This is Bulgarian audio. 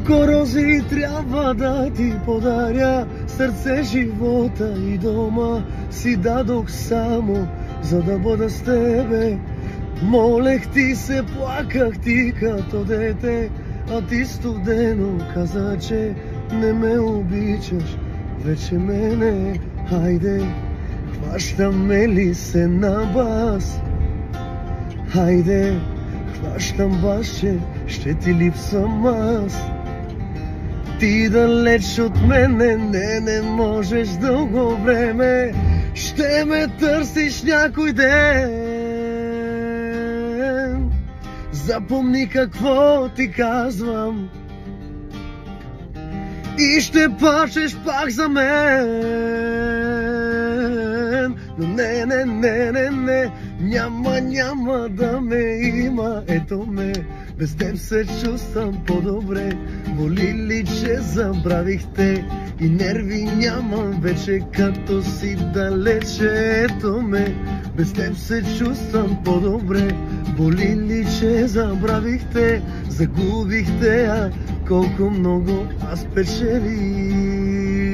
Колко рози трябва да ти подаря, сърце, живота и дома си дадох само, за да бъда с тебе. Молех ти се, плаках ти като дете, а ти студено каза, че не ме обичаш вече мене. Хайде, хващаме ли се на бас? Хайде, хващам бас, че ще ти липсвам аз. Ти далеч от мене, не можеш дълго време, ще ме търсиш някой ден. Запомни какво ти казвам и ще плачеш пак за мен. Но не, няма да ме има. Ето ме, без теб се чувствам по-добре. Боли ли, че забравих те и нерви нямам вече, като си далече. Ето ме, без теб се чувствам по-добре. Боли ли, че забравих те, загубих те, а колко много аз печелих.